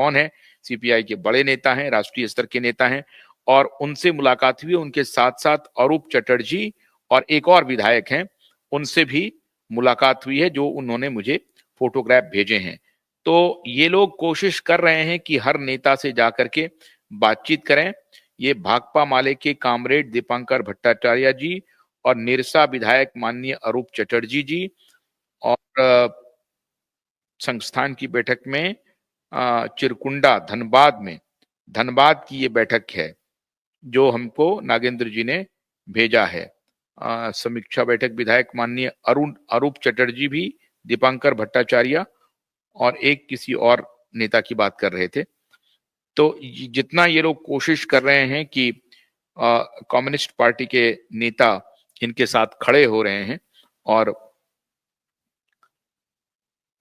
कौन है, सीपीआई के बड़े नेता हैं, राष्ट्रीय स्तर के नेता हैं, और उनसे मुलाकात हुई। उनके साथ साथ अरूप चटर्जी और एक और विधायक हैं, उनसे भी मुलाकात हुई है, जो उन्होंने मुझे फोटोग्राफ भेजे हैं। तो ये लोग कोशिश कर रहे हैं कि हर नेता से जाकर के बातचीत करें। ये भाकपा माले के कामरेड दीपांकर भट्टाचार्य जी और निरसा विधायक माननीय अरूप चटर्जी जी, और संस्थान की बैठक में चिरकुंडा धनबाद की ये बैठक है जो हमको नागेंद्र जी ने भेजा है। समीक्षा बैठक विधायक माननीय अरूप चटर्जी भी, दीपांकर भट्टाचार्य और एक किसी और नेता की बात कर रहे थे। तो जितना ये लोग कोशिश कर रहे हैं कि कम्युनिस्ट पार्टी के नेता इनके साथ खड़े हो रहे हैं, और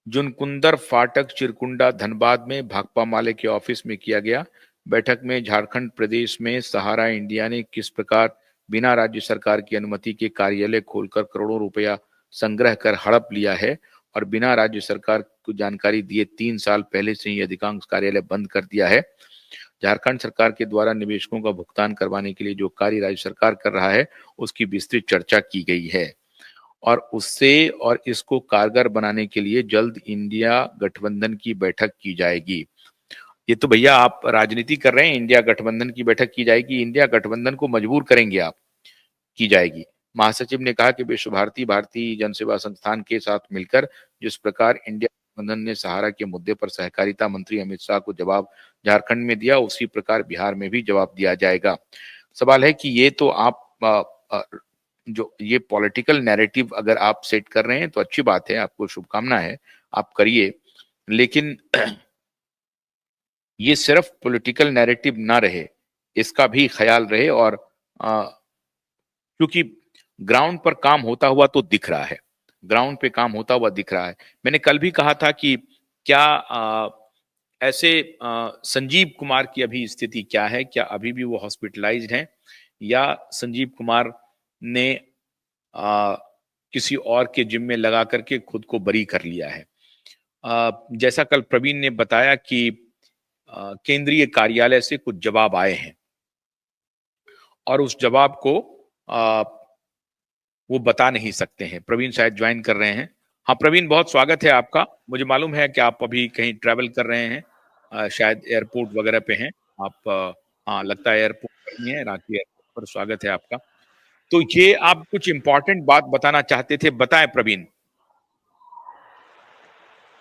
जुनकुंदर फाटक चिरकुंडा धनबाद में भाकपा माले के ऑफिस में किया गया बैठक में झारखंड प्रदेश में सहारा इंडिया ने किस प्रकार बिना राज्य सरकार की अनुमति के कार्यालय खोलकर करोड़ों रुपया संग्रह कर हड़प लिया है, और बिना राज्य सरकार को जानकारी दिए 3 साल पहले से ही अधिकांश कार्यालय बंद कर दिया है। झारखंड सरकार के द्वारा निवेशकों का भुगतान करवाने के लिए जो कार्य राज्य सरकार कर रहा है उसकी विस्तृत चर्चा की गई है, और इसको कारगर बनाने के लिए जल्द इंडिया गठबंधन की बैठक की जाएगी। ये तो भैया आप राजनीति कर रहे हैं, इंडिया गठबंधन की बैठक की जाएगी, इंडिया गठबंधन को मजबूर करेंगे आप, की जाएगी। महासचिव ने कहा कि विश्व भारती भारतीय जनसेवा संस्थान के साथ मिलकर जिस प्रकार इंडिया गठबंधन ने सहारा के मुद्दे पर सहकारिता मंत्री अमित शाह को जवाब झारखंड में दिया, उसी प्रकार बिहार में भी जवाब दिया जाएगा। सवाल है कि ये तो आप जो ये पॉलिटिकल नैरेटिव अगर आप सेट कर रहे हैं तो अच्छी बात है, आपको शुभकामना है, आप करिए, लेकिन ये सिर्फ पॉलिटिकल नैरेटिव ना रहे, इसका भी ख्याल रहे, और क्योंकि ग्राउंड पर काम होता हुआ तो दिख रहा है, ग्राउंड पे काम होता हुआ दिख रहा है। मैंने कल भी कहा था कि क्या ऐसे संजीव कुमार की अभी स्थिति क्या है, क्या अभी भी वो हॉस्पिटलाइज्ड हैं, या संजीव कुमार ने किसी और के जिम्मे लगा करके खुद को बरी कर लिया है। जैसा कल प्रवीण ने बताया कि केंद्रीय कार्यालय से कुछ जवाब आए हैं, और उस जवाब को वो बता नहीं सकते हैं। प्रवीण शायद ज्वाइन कर रहे हैं। हाँ प्रवीण, बहुत स्वागत है आपका। मुझे मालूम है कि आप अभी कहीं ट्रैवल कर रहे हैं, शायद एयरपोर्ट वगैरह पे हैं आप। हाँ, लगता है एयरपोर्ट पर ही है, रांची एयरपोर्ट पर। स्वागत है आपका। तो ये आप कुछ इंपॉर्टेंट बात बताना चाहते थे, बताएं प्रवीण।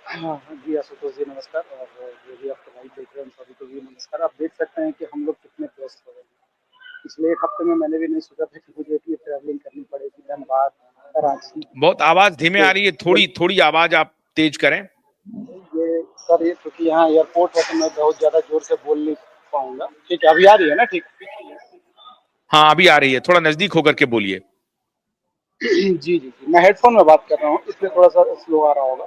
हाँ जी आशुतोष जी नमस्कार, और जो भी आपको लाइव देख रहे हैं उन सभी को भी नमस्कार। आप देख सकते हैं कि हम लोग कितने व्यस्त हो गए हैं। पिछले एक हफ्ते में मैंने भी नहीं सोचा था कि मुझे इतनी ट्रैवलिंग करनी पड़ेगी, धनबाद, रांची। बहुत आवाज धीमे तो आ रही है, थोड़ी थोड़ी आवाज आप तेज करें। ये सर, ये क्योंकि यहाँ एयरपोर्ट है तो मैं बहुत ज्यादा जोर से बोल नहीं पाऊंगा। ठीक है, अभी आ रही है ना? ठीक हाँ अभी आ रही है, थोड़ा नजदीक होकर के बोलिए। जी जी जी, मैं हेडफोन में बात कर रहा हूँ, इसलिए थोड़ा सा स्लो आ रहा होगा।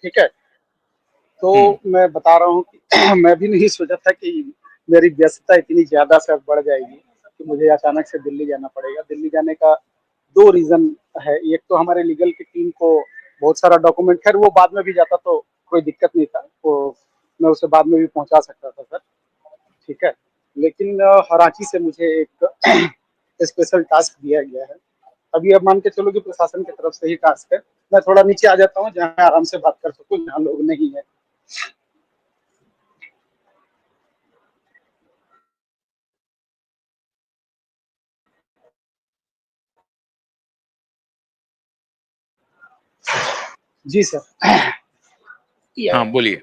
ठीक है, तो मैं बता रहा हूँ कि मैं भी नहीं सोचा था कि मेरी व्यस्तता इतनी ज्यादा से बढ़ जाएगी कि मुझे अचानक से दिल्ली जाना पड़ेगा। दिल्ली जाने का दो रीजन है। एक तो हमारे लीगल की टीम को बहुत सारा डॉक्यूमेंट, खैर वो बाद में भी जाता तो कोई दिक्कत नहीं था, वो मैं उसे बाद में भी पहुंचा सकता था सर। ठीक है, लेकिन रांची से मुझे एक स्पेशल टास्क दिया गया है। अभी अब मान के चलो कि प्रशासन की तरफ से ही टास्क है। मैं थोड़ा नीचे आ जाता हूँ जहाँ आराम से बात कर सकूँ, जहाँ लोग नहीं है। जी सर। हाँ बोलिए।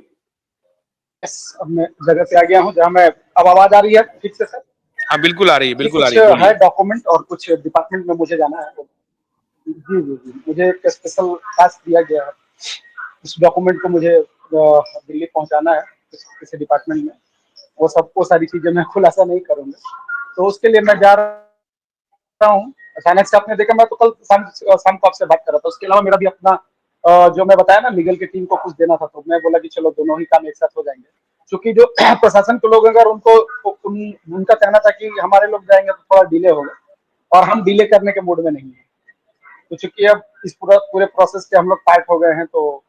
यस, अब मैं जगह पे आ गया हूँ जहाँ मैं, अब आवाज आ रही है ठीक से सर? हाँ बिल्कुल आ रही है, जी, बिल्कुल आ कुछ रही है, है बोलिए। डॉक्यूमेंट और कुछ डिपार्टमेंट में मुझे जाना है। जी जी जी, मुझे एक स्पेशल टास्क दिया गया है। उस डॉक्यूमेंट को मुझे दिल्ली पहुंचाना है किसी डिपार्टमेंट में। वो सारी चीजें मैं खुलासा नहीं करूंगा, तो उसके लिए मैं जा रहा हूँ। अचानक से आपने देखा, मैं तो कल शाम को आपसे बात कर रहा था। उसके अलावा मेरा भी अपना जो मैं बताया ना, लीगल की टीम को कुछ देना था, तो मैं बोला कि चलो दोनों ही काम एक साथ हो जाएंगे। क्योंकि जो प्रशासन के लोग, अगर उनका कहना था कि हमारे लोग जाएंगे तो थोड़ा डिले होगा, और हम डिले करने के मूड में नहीं है। तो चूंकि अब इस पूरे प्रोसेस के हम लोग पार्ट हो गए हैं, तो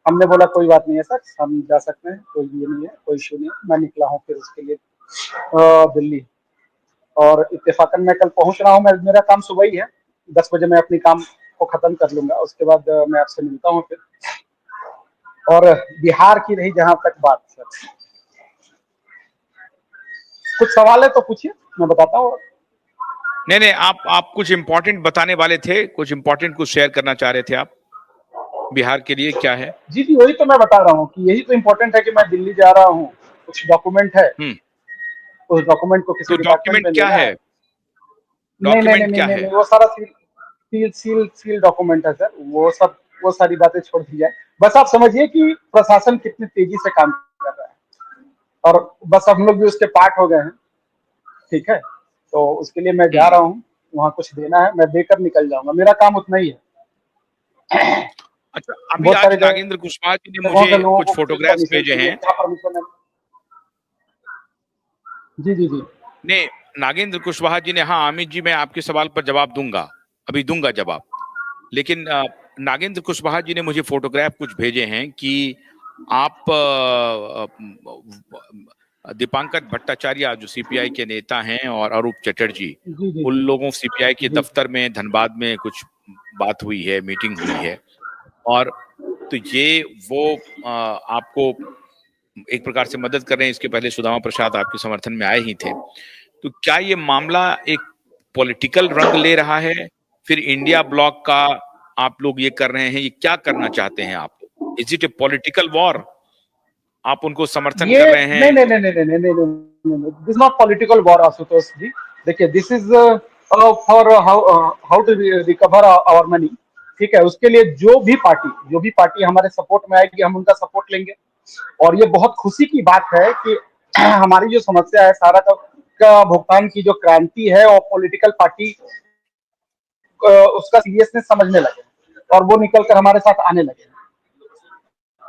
हमने बोला कोई बात नहीं है सर, हम जा सकते हैं, कोई ये नहीं है, कोई इशू नहीं है। मैं निकला हूँ फिर उसके लिए दिल्ली, और इत्तेफाकन मैं कल पहुंच रहा हूँ। मेरा काम सुबह ही है, 10 बजे मैं अपनी काम को खत्म कर लूंगा, उसके बाद मैं आपसे मिलता हूँ फिर। और बिहार की रही जहां तक बात सर, कुछ सवाल है तो पूछिए, मैं बताता हूँ। नहीं नहीं, आप कुछ इंपॉर्टेंट बताने वाले थे, कुछ इंपॉर्टेंट कुछ शेयर करना चाह रहे थे आप, बिहार के लिए क्या है? जी जी, वही तो मैं बता रहा हूँ कि यही तो इम्पोर्टेंट है कि मैं दिल्ली जा रहा हूँ, कुछ डॉक्यूमेंट है, हम्म। उस डॉक्यूमेंट को किसी तो डिपार्टमेंट डॉक्यूमेंट में क्या लेना है? है। नहीं नहीं नहीं डॉक्यूमेंट नहीं क्या नहीं है? नहीं, वो सारा सील डॉक्यूमेंट है सर, वो सारी बातें छोड़ दी जाए। बस आप समझिए कि प्रशासन कितनी तेजी से काम कर रहा है, और बस हम लोग भी उसके पार्ट हो गए हैं। ठीक है, तो उसके लिए मैं जा हम्म। रहा हूँ, वहाँ कुछ देना है, मैं देकर निकल जाऊंगा, मेरा काम उतना ही है। अच्छा, अभी बहुत आज सारे नागेंद्र कुशवाहा जी ने जगहों मुझे से लोगों कुछ को मुझे फोटोग्राफ्स परमिशन भेजे चाहिए, हैं। क्या परमिशन है? जी जी जी। ने नागेंद्र कुशवाहा जी ने, हाँ अमित जी, मैं आपके सवाल पर जवाब दूंगा, अभी दूंगा जवाब। लेकिन नागेंद्र कुशवाहा जी ने मुझे फोटोग्राफ कुछ भेजे हैं कि आप दीपांकर भट्टाचार्य जो सीपीआई के नेता हैं और अरूप चटर्जी, जी जी उन जी लोगों सीपीआई के जी। दफ्तर में धनबाद में कुछ बात हुई है, मीटिंग हुई है। और तो ये वो आपको एक प्रकार से मदद कर रहे हैं। इसके पहले सुदामा प्रसाद आपके समर्थन में आए ही थे। तो क्या ये मामला एक पॉलिटिकल रंग ले रहा है? फिर इंडिया ब्लॉक का आप लोग ये कर रहे हैं, ये क्या करना चाहते हैं आप? Is it A political war? आप उनको समर्थन ये कर रहे नहीं हैं? नहीं नहीं नहीं नहीं नहीं नहीं नहीं, this not political war Ashutosh ji. देखिए, this is for how to recover our money. ठीक है, उसके लिए जो भी पार्टी हमारे सपोर्ट में आएगी, हम उनका सपोर्ट लेंगे। और ये बहुत खुशी की बात है कि हमारी जो समस्या है, सारा का भुगतान की जो क्रांति है, और पॉलिटिकल पार्टी उसका सीरियसनेस समझने लगे, और वो निकल कर हमारे साथ आने लगे।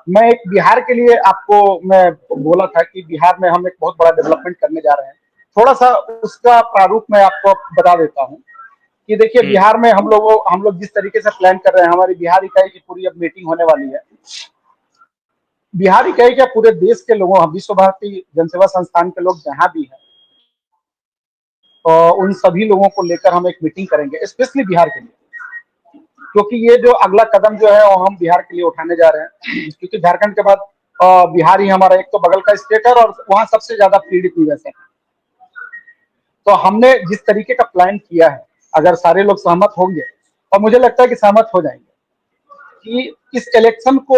मैं एक बिहार के लिए आपको मैं बोला था कि बिहार में हम एक बहुत बड़ा डेवलपमेंट करने जा रहे हैं। थोड़ा सा उसका प्रारूप मैं आपको बता देता हूँ कि देखिए, हम्म। बिहार में हम लोग जिस तरीके से प्लान कर रहे हैं, हमारी बिहार इकाई की पूरी अब मीटिंग होने वाली है। बिहार इकाई क्या, पूरे देश के लोगों, विश्व भारती जनसेवा संस्थान के लोग जहां भी हैं, उन सभी लोगों को लेकर हम एक मीटिंग करेंगे स्पेशली बिहार के लिए। क्योंकि ये जो अगला कदम जो है, वो हम बिहार के लिए उठाने जा रहे हैं। क्योंकि झारखंड के बाद बिहार ही हमारा एक तो बगल का स्टेट है, और वहां सबसे ज्यादा पीड़ित भी वैसे। तो हमने जिस तरीके का प्लान किया है, अगर सारे लोग सहमत होंगे, और मुझे लगता है कि सहमत हो जाएंगे, कि इस इलेक्शन को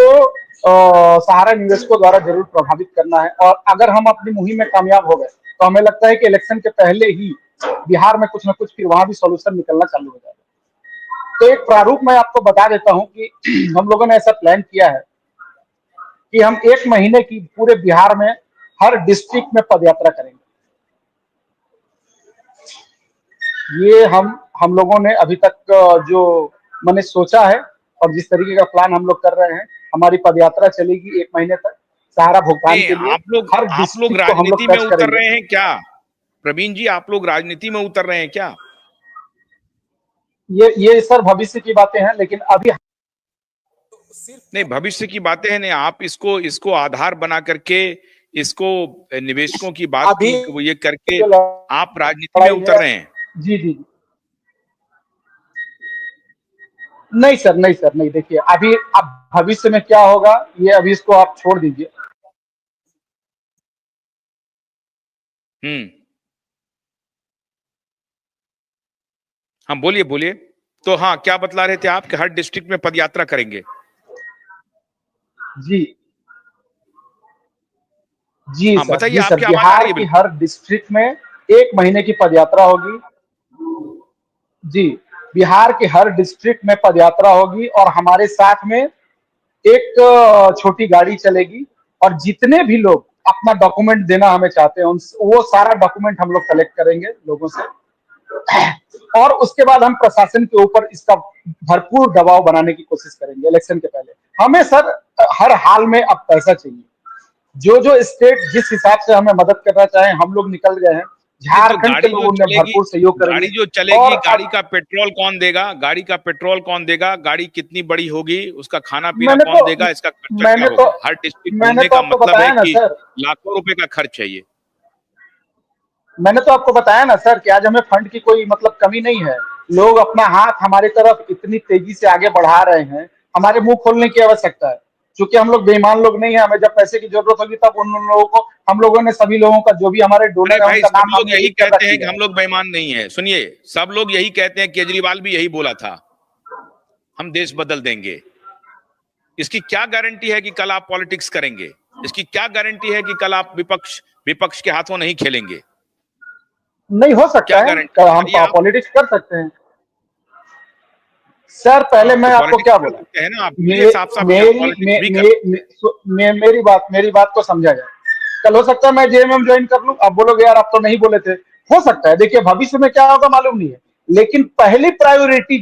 सहारा निवेशकों द्वारा जरूर प्रभावित करना है। और अगर हम अपनी मुहिम में कामयाब हो गए, तो हमें लगता है कि इलेक्शन के पहले ही बिहार में कुछ ना कुछ फिर वहां भी सॉल्यूशन निकलना चालू हो जाएगा। तो एक प्रारूप मैं आपको बता देता हूं कि हम लोगों ने ऐसा प्लान किया है कि हम 1 महीने की पूरे बिहार में हर डिस्ट्रिक्ट में पदयात्रा करेंगे। ये हम लोगों ने अभी तक जो मैंने सोचा है, और जिस तरीके का प्लान हम लोग कर रहे हैं, हमारी पदयात्रा चलेगी 1 महीने तक, सहारा भुगतान नहीं, के लिए। हर आप लोग डिस्ट्रिक्ट को हम लोग राजनीति में टच उतर करेंगे। रहे हैं क्या? प्रवीण जी, आप लोग राजनीति में उतर रहे हैं क्या? ये सर भविष्य की बातें हैं, लेकिन अभी नहीं, भविष्य की बातें हैं नहीं, आप इसको इसको आधार बना करके, इसको निवेशकों की बात अभी की वो ये करके जो आप राजनीति में लड़ाई उतर है, रहे हैं। जी जी जी। नहीं सर, नहीं सर, नहीं। देखिए, अभी अब भविष्य में क्या होगा, ये अभी इसको आप छोड़ दीजिए। हम्म। हाँ, बोलिए बोलिए। तो हाँ, क्या बतला रहे थे आप कि हर डिस्ट्रिक्ट में पदयात्रा करेंगे? जी जी हाँ, सर, बताइए, जी सर, आपकी आवाज आ रही बिहार है की बिल्कुल। हर डिस्ट्रिक्ट में 1 महीने की पदयात्रा होगी। जी, बिहार के हर डिस्ट्रिक्ट में पदयात्रा होगी, और हमारे साथ में एक छोटी गाड़ी चलेगी। और जितने भी लोग अपना डॉक्यूमेंट देना हमें चाहते हैं, वो सारा डॉक्यूमेंट हम लोग कलेक्ट करेंगे लोगों से। और उसके बाद हम प्रशासन के ऊपर इसका भरपूर दबाव बनाने की कोशिश करेंगे इलेक्शन के पहले। हमें सर हर हाल में अब पैसा चाहिए। जो जो स्टेट जिस हिसाब से हमें मदद करना चाहे, हम लोग निकल गए हैं। झारखंड के गाड़ी जो लोगों ने चलेगी, भरपूर सहयोग गाड़ी करेंगे। जो चलेगी, और गाड़ी अब का पेट्रोल कौन देगा? गाड़ी का पेट्रोल कौन देगा? गाड़ी कितनी बड़ी होगी? उसका खाना पीना मैंने कौन तो देगा? इसका खर्चा क्या मैंने तो होगा? हर डिस्ट्रिक्ट मैंने घूमने तो का आपको मतलब है बताया ना कि सर, लाखों रुपए का खर्च है ये। मैंने तो आपको बताया ना सर कि आज हमें फंड की कोई मतलब कमी नहीं है। लोग अपना हाथ हमारी तरफ इतनी तेजी से आगे बढ़ा रहे हैं, हमारे मुंह खोलने की आवश्यकता है। क्योंकि हम लोग बेईमान लोग नहीं है, हमें जब पैसे की जरूरत होगी तब उन लोगों को, हम लोगों ने सभी लोगों का, जो भी हमारे अरे डोनर है भाई, उनका सब नाम लोग हमने यही लिख कर कहते रख हैं कि दिया हम है। लोग बेईमान नहीं है। सुनिए, सब लोग यही कहते हैं, केजरीवाल भी यही बोला था, हम देश बदल देंगे। इसकी क्या गारंटी है कि कल आप पॉलिटिक्स करेंगे? इसकी क्या गारंटी है कि कल आप विपक्ष विपक्ष के हाथों नहीं खेलेंगे? नहीं हो सकता क्या है, गारंटी? हम बताइए आप। पॉलिटिक्स कर सकते हैं। सर पहले हाँ, तो मैं आपको पॉलिटिक्स क्या कर बोला, सकते हैं ना आप, बोलिए मे, साफ साफ कि हम मेरी पॉलिटिक्स मे, भी कर मे, सकते मे, हैं। मेरी बात को समझा जाए। कल हो सकता है मैं जेएमएम ज्वाइन कर लूं, आप बोलोगे यार आप तो नहीं बोले थे। हो सकता है, देखिए भविष्य में क्या होगा मालूम नहीं है। लेकिन पहली प्रायोरिटी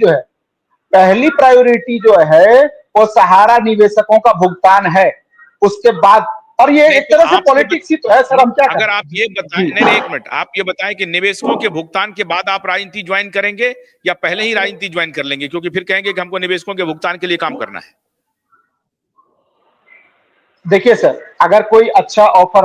जो है वो सहारा निवेशकों का भुगतान है। उसके बाद, और ये नहीं एक तो तरह से आप ये पॉलिटिक्स ही तो है सर, हम क्या अगर करें। आप ये बताएं, जी, नहीं नहीं, एक मिनट, आप ये बताएं कि निवेशकों के भुगतान के बाद आप राजनीति ज्वाइन करेंगे या पहले ही राजनीति ज्वाइन कर लेंगे? क्योंकि फिर कहेंगे कि हमको निवेशकों के भुगतान के लिए काम करना है। देखिए सर, अगर कोई अच्छा ऑफर